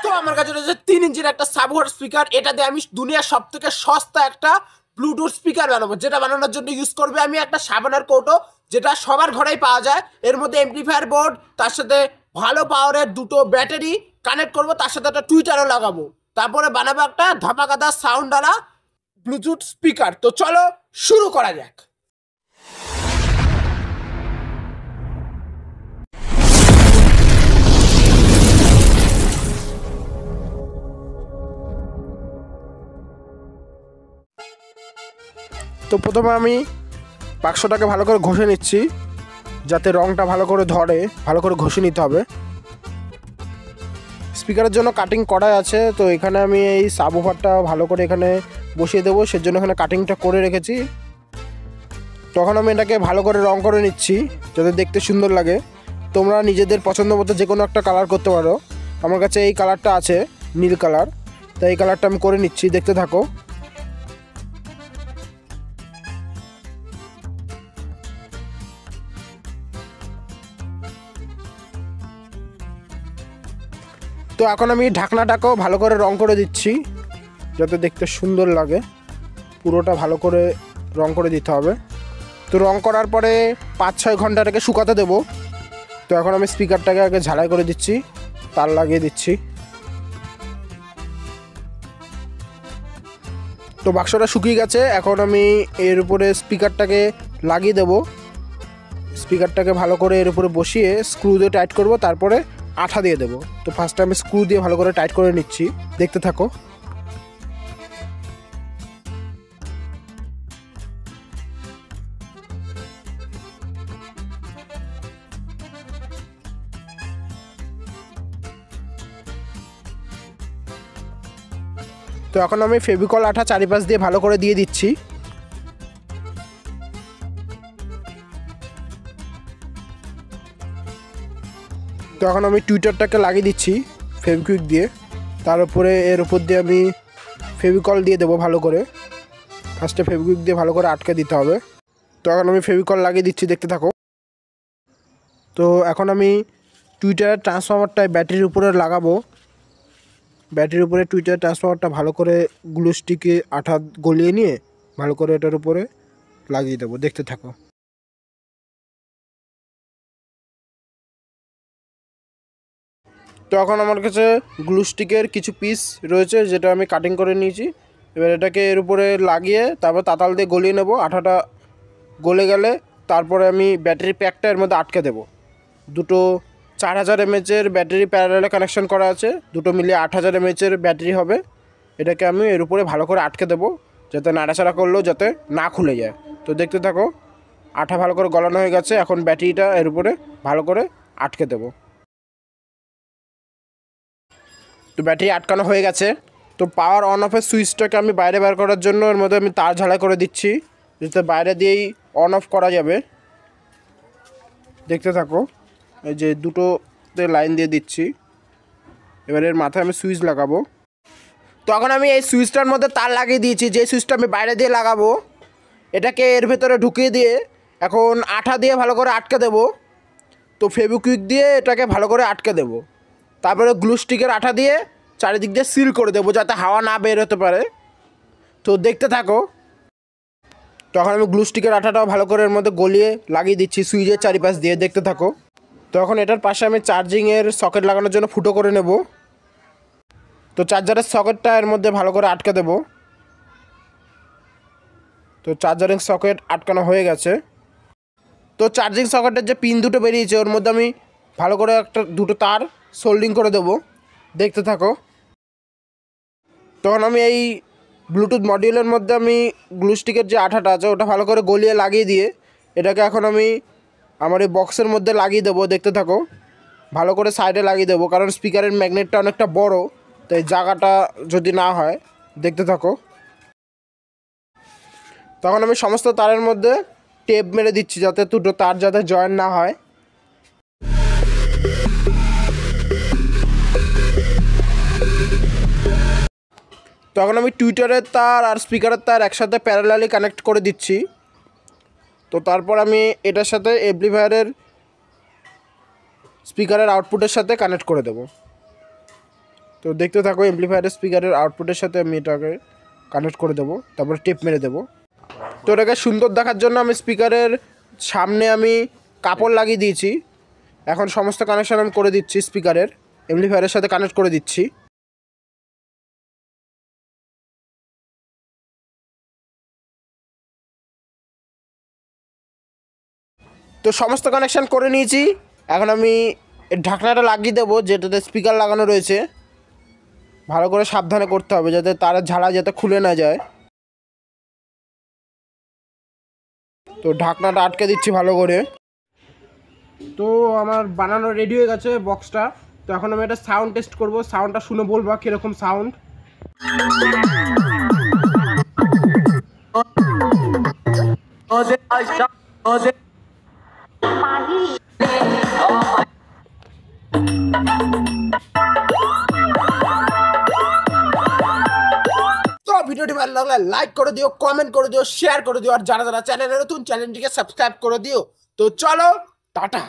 তো আমার কাছে রয়েছে 3 ইঞ্চির একটা সাবওয়ার স্পিকার। এটা দিয়ে আমি দুনিয়ার সবথেকে সস্তা একটা ব্লুটুথ স্পিকার বানাবো, যেটা বানানোর জন্য ইউজ করবে আমি একটা সাবানের কৌটো, যেটা সবার ঘরেই পাওয়া যায়। এর মধ্যে এমপ্লিফায়ার বোর্ড, তার সাথে ভালো পাওয়ারের দুটো ব্যাটারি কানেক্ট করব, তার সাথে একটা টুইটারও লাগাবো। তারপরে বানাবো একটা ধামাকাদার সাউন্ডওয়ালা ব্লুটুথ স্পিকার। তো চলো শুরু করা যাক। তো প্রথমে আমি বাক্সটাকে ভালো করে ঘষে নিচ্ছি, যাতে রঙটা ভালো করে ধরে। ভালো করে ঘষে নিতে হবে। স্পিকারের জন্য কাটিং করা আছে, তো এখানে আমি এই সাবওুফারটা ভালো করে এখানে বসিয়ে দেবো, সেজন্য এখানে কাটিংটা করে রেখেছি। তখন আমি এটাকে ভালো করে রং করে নিচ্ছি, যাতে দেখতে সুন্দর লাগে। তোমরা নিজেদের পছন্দ মতো যে কোনো একটা কালার করতে পারো। আমার কাছে এই কালারটা আছে, নীল কালার, তাই এই কালারটা আমি করে নিচ্ছি, দেখতে থাকো। তো এখন আমি ঢাকনাটাকেও ভালো করে রং করে দিচ্ছি, যাতে দেখতে সুন্দর লাগে। পুরোটা ভালো করে রং করে দিতে হবে। তো রং করার পরে 5-6 ঘন্টা এটাকে শুকাতে দেবো। তো এখন আমি স্পিকারটাকে আগে ঝালাই করে দিচ্ছি, তার লাগিয়ে দিচ্ছি। তো বাক্সটা শুকিয়ে গেছে, এখন আমি এর উপরে স্পিকারটাকে লাগিয়ে দেবো। স্পিকারটাকে ভালো করে এর উপরে বসিয়ে স্ক্রু দিয়ে টাইট করব, তারপরে আঠা দিয়ে দেবো। তো ফার্স্টে আমি স্ক্রু দিয়ে ভালো করে টাইট করে নিচ্ছি, দেখতে থাকো। তো এখন আমি ফেভিকল আঠা চারিপাশ দিয়ে ভালো করে দিয়ে দিচ্ছি। তো এখন আমি টুইটারটাকে লাগিয়ে দিচ্ছি ফেভিকুইক দিয়ে। তার উপরে এর উপর দিয়ে আমি ফেভিকল দিয়ে দেবো ভালো করে। ফার্স্টে ফেভিকুইক দিয়ে ভালো করে আটকে দিতে হবে। তো এখন আমি ফেভিকল লাগিয়ে দিচ্ছি, দেখতে থাকো। তো এখন আমি টুইটারের ট্রান্সফর্মারটায় ব্যাটারির উপরে লাগাবো। ব্যাটারির উপরে টুইটার ট্রান্সফর্মারটা ভালো করে গ্লু স্টিকে আঠা গলিয়ে নিয়ে ভালো করে এটার উপরে লাগিয়ে দেবো, দেখতে থাকো। তো এখন আমার কাছে গ্লু স্টিকের কিছু পিস রয়েছে, যেটা আমি কাটিং করে নিয়েছি। এবার এটাকে এর উপরে লাগিয়ে তারপর তাতাল দিয়ে গলিয়ে নেব। আঠাটা গলে গেলে তারপরে আমি ব্যাটারি প্যাকটা এর মধ্যে আটকে দেবো। দুটো 4000 mAh ব্যাটারি প্যারালালে কানেকশন করা আছে, দুটো মিলিয়ে 8000 mAh ব্যাটারি হবে। এটাকে আমি এর উপরে ভালো করে আটকে দেবো, যাতে নাড়াচাড়া করলেও যাতে না খুলে যায়। তো দেখতে থাকো, আঠা ভালো করে গলানো হয়ে গেছে। এখন ব্যাটারিটা এর উপরে ভালো করে আটকে দেবো। তো ব্যাটারি আটকানো হয়ে গেছে। তো পাওয়ার অন অফের সুইচটাকে আমি বাইরে বের করার জন্য এর মধ্যে আমি তার ঝালাই করে দিচ্ছি, যাতে বাইরে দিয়েই অন অফ করা যাবে। দেখতে থাকো, এই যে দুটোতে লাইন দিয়ে দিচ্ছি। এবার এর মাথায় আমি সুইচ লাগাবো। তো এখন আমি এই সুইচটার মধ্যে তার লাগিয়ে দিয়েছি, যে সুইচটা আমি বাইরে দিয়ে লাগাবো। এটাকে এর ভেতরে ঢুকিয়ে দিয়ে এখন আঠা দিয়ে ভালো করে আটকে দেবো। তো ফেভিকুইক দিয়ে এটাকে ভালো করে আটকে দেবো। তারপরে গ্লু স্টিকের আঠা দিয়ে চারিদিক দিয়ে সিল করে দেবো, যাতে হাওয়া না বের হতে পারে। তো দেখতে থাকো। তখন আমি গ্লু স্টিকের আঠাটাও ভালো করে এর মধ্যে গলিয়ে লাগিয়ে দিচ্ছি সুইচের চারিপাশ দিয়ে, দেখতে থাকো। তখন এটার পাশে আমি চার্জিংয়ের সকেট লাগানোর জন্য ফুটো করে নেব। তো চার্জারের সকেটটা এর মধ্যে ভালো করে আটকে দেব। তো চার্জারিং সকেট আটকানো হয়ে গেছে। তো চার্জিং সকেটের যে পিন দুটো বেরিয়েছে, ওর মধ্যে আমি ভালো করে দুটো তার সোল্ডিং করে দেবো, দেখতে থাকো। তখন আমি এই ব্লুটুথ মডিউলের মধ্যে আমি গ্লু স্টিকের যে আঠাটা আছে ওটা ভালো করে গলিয়ে লাগিয়ে দিয়ে এটাকে এখন আমি আমার এই বক্সের মধ্যে লাগিয়ে দেবো, দেখতে থাকো। ভালো করে সাইডে লাগিয়ে দেবো, কারণ স্পিকারের ম্যাগনেটটা অনেকটা বড়, তো এই জায়গাটা যদি না হয়, দেখতে থাকো। তখন আমি সমস্ত তারের মধ্যে টেপ মেরে দিচ্ছি, যাতে দুটো তার যাতে জয়েন না হয়। তখন আমি টুইটারের তার আর স্পিকারের তার একসাথে প্যারালালি কানেক্ট করে দিচ্ছি। তো তারপর আমি এটার সাথে অ্যাম্প্লিফায়ারের স্পিকারের আউটপুটের সাথে কানেক্ট করে দেব। তো দেখতে থাকো, অ্যাম্প্লিফায়ারের স্পিকারের আউটপুটের সাথে আমি এটাকে কানেক্ট করে দেবো, তারপর টেপ মেরে দেবো। তো এটাকে সুন্দর দেখার জন্য আমি স্পিকারের সামনে আমি কাপড় লাগিয়ে দিয়েছি। এখন সমস্ত কানেকশান আমি করে দিচ্ছি, স্পিকারের অ্যাম্প্লিফায়ারের সাথে কানেক্ট করে দিচ্ছি। তো সমস্ত কানেকশান করে নিয়েছি। এখন আমি ঢাকনাটা লাগিয়ে দেবো, যেটাতে স্পিকার লাগানো রয়েছে। ভালো করে সাবধানে করতে হবে যাতে তারের ঝাড়া যাতে খুলে না যায়। তো ঢাকনাটা আটকে দিচ্ছি ভালো করে। তো আমার বানানো রেডি হয়ে গেছে বক্সটা। তো এখন আমি এটা সাউন্ড টেস্ট করব, সাউন্ডটা শুনে বলবো কীরকম সাউন্ড। তো ভিডিওটি ভালো লাগলে লাইক করে দিও, কমেন্ট করে দিও, শেয়ার করে দিও, আর যারা যারা চ্যানেলে নতুন চ্যানেলটিকে সাবস্ক্রাইব করে দিও। তো চলো, টাটা।